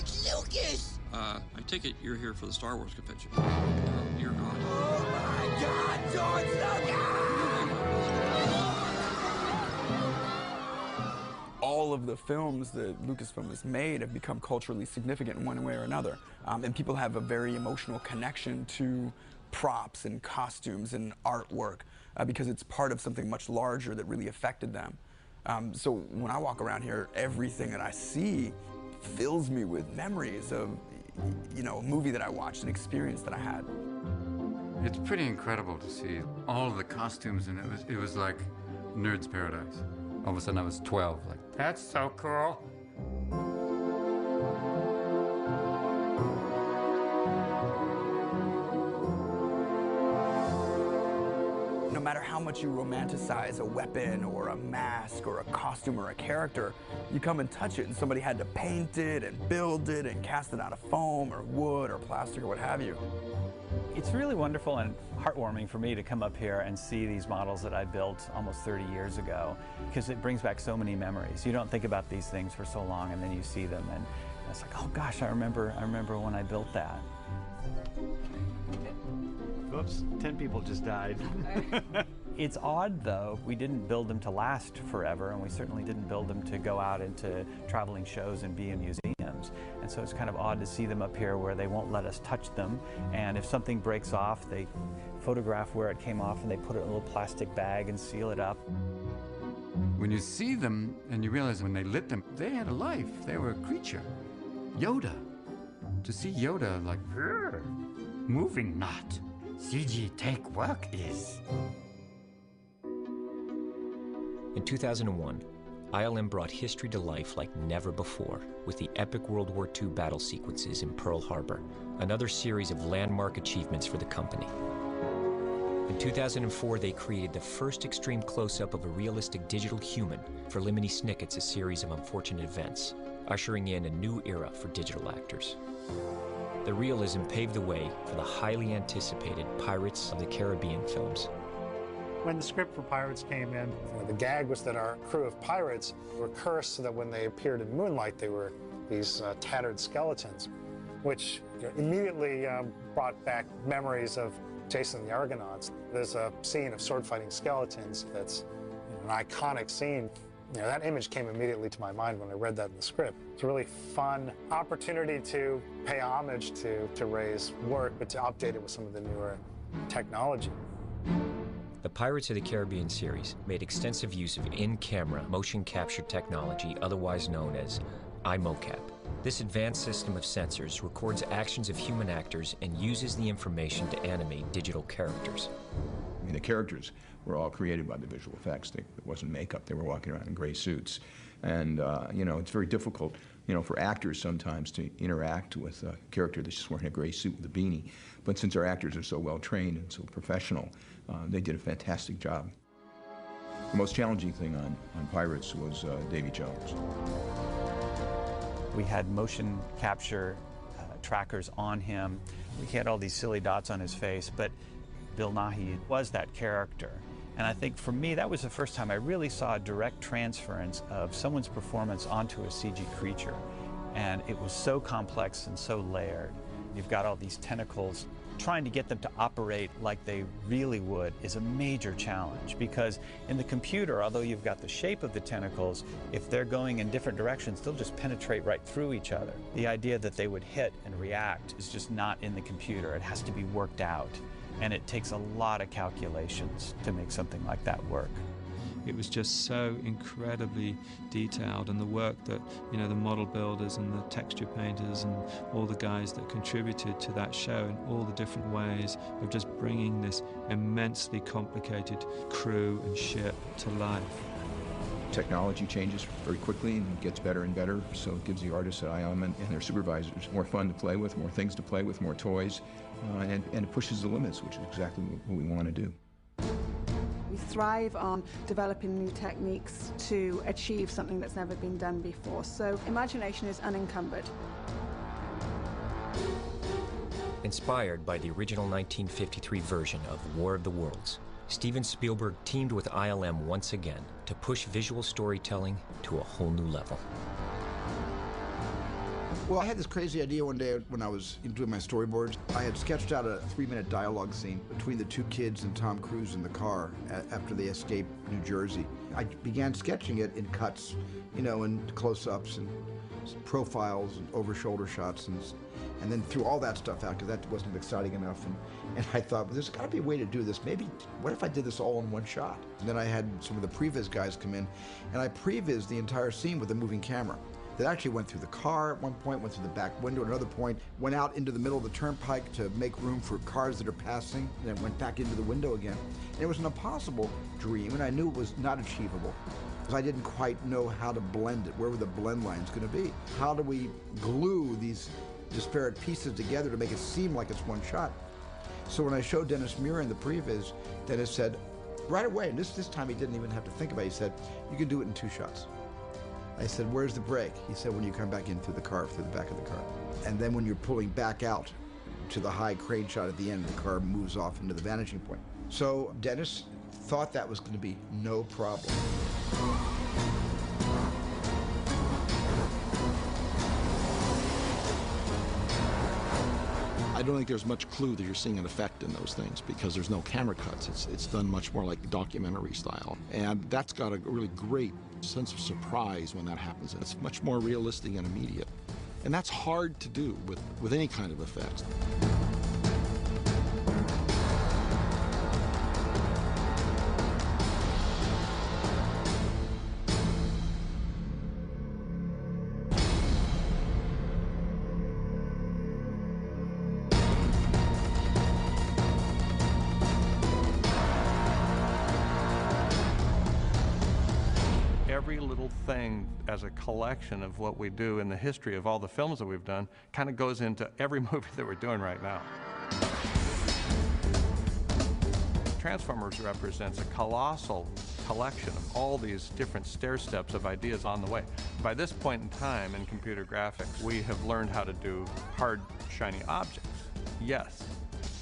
George Lucas! I take it you're here for the Star Wars convention. You're not. Oh my God, George Lucas! All of the films that Lucasfilm has made have become culturally significant in one way or another. And people have a very emotional connection to props and costumes and artwork because it's part of something much larger that really affected them. So when I walk around here, everything that I see fills me with memories of, you know, a movie that I watched, an experience that I had. It's pretty incredible to see all of the costumes, and it was like nerd's paradise. All of a sudden I was 12, like, that's so cool. No matter how much you romanticize a weapon or a mask or a costume or a character, you come and touch it and somebody had to paint it and build it and cast it out of foam or wood or plastic or what have you. It's really wonderful and heartwarming for me to come up here and see these models that I built almost 30 years ago, because it brings back so many memories. You don't think about these things for so long, and then you see them, and it's like, oh gosh, I remember when I built that. Whoops, 10 people just died. It's odd, though. We didn't build them to last forever, and we certainly didn't build them to go out into traveling shows and be in museums. And so it's kind of odd to see them up here where they won't let us touch them. And if something breaks off, they photograph where it came off and they put it in a little plastic bag and seal it up. When you see them and you realize when they lit them, they had a life. They were a creature. Yoda. To see Yoda like, moving not. CG take work is. In 2001, ILM brought history to life like never before with the epic World War II battle sequences in Pearl Harbor, another series of landmark achievements for the company. In 2004, they created the first extreme close-up of a realistic digital human for Lemony Snicket's A Series of Unfortunate Events, ushering in a new era for digital actors. The realism paved the way for the highly anticipated Pirates of the Caribbean films. When the script for Pirates came in, the gag was that our crew of pirates were cursed so that when they appeared in moonlight, they were these tattered skeletons, which immediately brought back memories of Jason and the Argonauts. There's a scene of sword-fighting skeletons that's an iconic scene. That image came immediately to my mind when I read that in the script. It's a really fun opportunity to pay homage to Ray's work, but to update it with some of the newer technology. The Pirates of the Caribbean series made extensive use of in-camera motion capture technology, otherwise known as iMocap. This advanced system of sensors records actions of human actors and uses the information to animate digital characters. I mean, the characters were all created by the visual effects. It wasn't makeup. They were walking around in gray suits. And, it's very difficult, for actors sometimes to interact with a character that's just wearing a gray suit with a beanie. But since our actors are so well trained and so professional, they did a fantastic job. The most challenging thing on Pirates was Davy Jones. We had motion capture trackers on him. He had all these silly dots on his face, but Bill Nighy was that character. And I think for me, that was the first time I really saw a direct transference of someone's performance onto a CG creature. And it was so complex and so layered. You've got all these tentacles. Trying to get them to operate like they really would is a major challenge, because in the computer, although you've got the shape of the tentacles, if they're going in different directions, they'll just penetrate right through each other. The idea that they would hit and react is just not in the computer. It has to be worked out, and it takes a lot of calculations to make something like that work. It was just so incredibly detailed, and the work that, the model builders and the texture painters and all the guys that contributed to that show in all the different ways of just bringing this immensely complicated crew and ship to life. Technology changes very quickly and gets better and better, so it gives the artists at ILM and their supervisors more fun to play with, more things to play with, more toys, and it pushes the limits, which is exactly what we want to do. We thrive on developing new techniques to achieve something that's never been done before, so imagination is unencumbered. Inspired by the original 1953 version of War of the Worlds, Steven Spielberg teamed with ILM once again to push visual storytelling to a whole new level. Well, I had this crazy idea one day when I was doing my storyboards. I had sketched out a 3-minute dialogue scene between the two kids and Tom Cruise in the car after they escaped New Jersey. I began sketching it in cuts, you know, and close-ups and profiles and over-shoulder shots, and then threw all that stuff out because that wasn't exciting enough. And I thought, well, there's got to be a way to do this. Maybe, what if I did this all in one shot? And then I had some of the previs guys come in, and I previs the entire scene with a moving camera. That actually went through the car at one point, went through the back window at another point, went out into the middle of the turnpike to make room for cars that are passing, and then went back into the window again. And it was an impossible dream, and I knew it was not achievable, because I didn't quite know how to blend it. Where were the blend lines going to be? How do we glue these disparate pieces together to make it seem like it's one shot? So when I showed Dennis Muir in the previs, Dennis said, right away, and this time he didn't even have to think about it, he said, you can do it in 2 shots. I said, where's the break? He said, when you come back in through the car, through the back of the car. And then when you're pulling back out to the high crane shot at the end, the car moves off into the vanishing point. So Dennis thought that was going to be no problem. I don't think there's much clue that you're seeing an effect in those things because there's no camera cuts. It's done much more like documentary style. And that's got a really great sense of surprise when that happens. It's much more realistic and immediate. And that's hard to do with any kind of effects. Every little thing as a collection of what we do in the history of all the films that we've done kind of goes into every movie that we're doing right now. Transformers represents a colossal collection of all these different stair steps of ideas on the way. By this point in time in computer graphics, we have learned how to do hard, shiny objects, yes,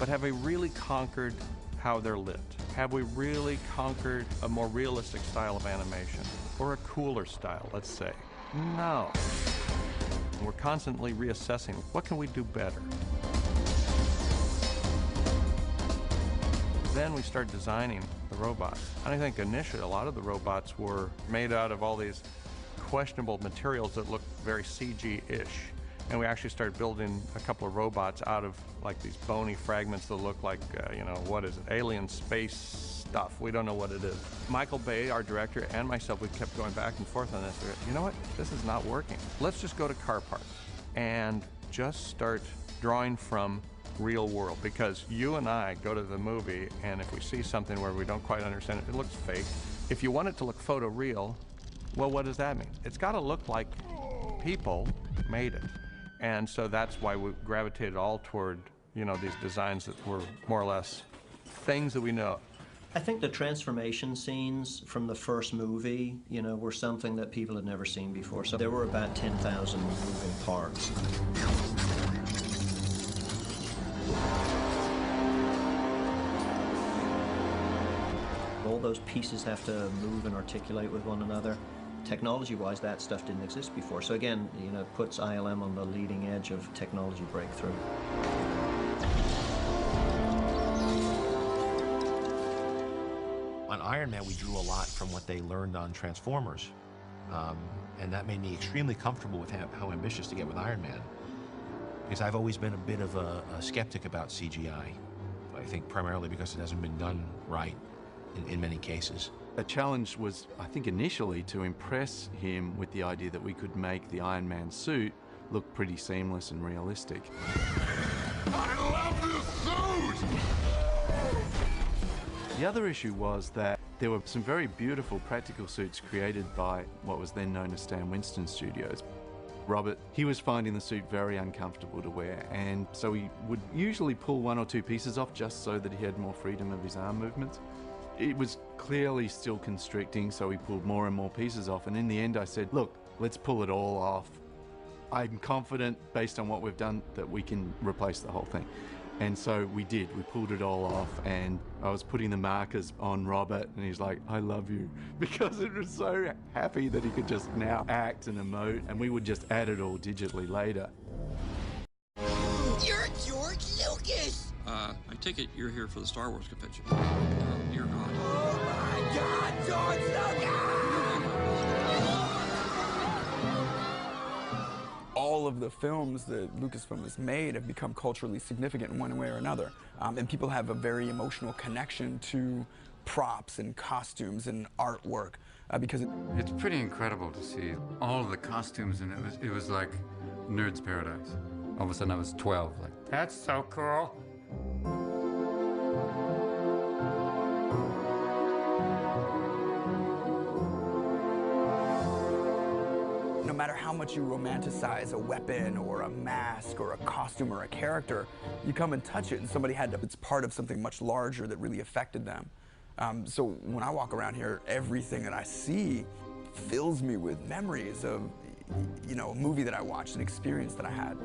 but have we really conquered how they're lit? Have we really conquered a more realistic style of animation? Or a cooler style, let's say? No. We're constantly reassessing, what can we do better? Then we start designing the robots. And I think initially a lot of the robots were made out of all these questionable materials that look very CG-ish. And we actually started building a couple of robots out of like these bony fragments that look like, you know, what is it, alien space stuff. We don't know what it is. Michael Bay, our director, and myself, we kept going back and forth on this. You know what, this is not working. Let's just go to car parts and just start drawing from real world, because you and I go to the movie and if we see something where we don't quite understand it, it looks fake. If you want it to look photoreal, well, what does that mean? It's got to look like people made it. And so that's why we gravitated all toward, you know, these designs that were more or less things that we know. I think the transformation scenes from the first movie, you know, were something that people had never seen before. So there were about 10,000 moving parts. All those pieces have to move and articulate with one another. Technology-wise, that stuff didn't exist before. So again, you know, it puts ILM on the leading edge of technology breakthrough. On Iron Man, we drew a lot from what they learned on Transformers. And that made me extremely comfortable with how ambitious to get with Iron Man. Because I've always been a bit of a skeptic about CGI. I think primarily because it hasn't been done right in many cases. The challenge was, I think, initially to impress him with the idea that we could make the Iron Man suit look pretty seamless and realistic. I love this suit! The other issue was that there were some very beautiful practical suits created by what was then known as Stan Winston Studios. Robert, he was finding the suit very uncomfortable to wear, and so he would usually pull 1 or 2 pieces off just so that he had more freedom of his arm movements. It was clearly still constricting, so he pulled more and more pieces off, and in the end I said, look, let's pull it all off. I'm confident, based on what we've done, that we can replace the whole thing. And so we did. We pulled it all off, and I was putting the markers on Robert, and he's like, I love you, because it was so happy that he could just now act and emote, and we would just add it all digitally later. You're George Lucas! I take it you're here for the Star Wars convention. You're not. Oh my God, George Lucas! All of the films that Lucasfilm has made have become culturally significant in one way or another. And people have a very emotional connection to props and costumes and artwork because it's pretty incredible to see all of the costumes, and it was like nerd's paradise. All of a sudden I was 12, like, that's so cool. No matter how much you romanticize a weapon or a mask or a costume or a character, you come and touch it and somebody it's part of something much larger that really affected them. So when I walk around here, everything that I see fills me with memories of, a movie that I watched, an experience that I had.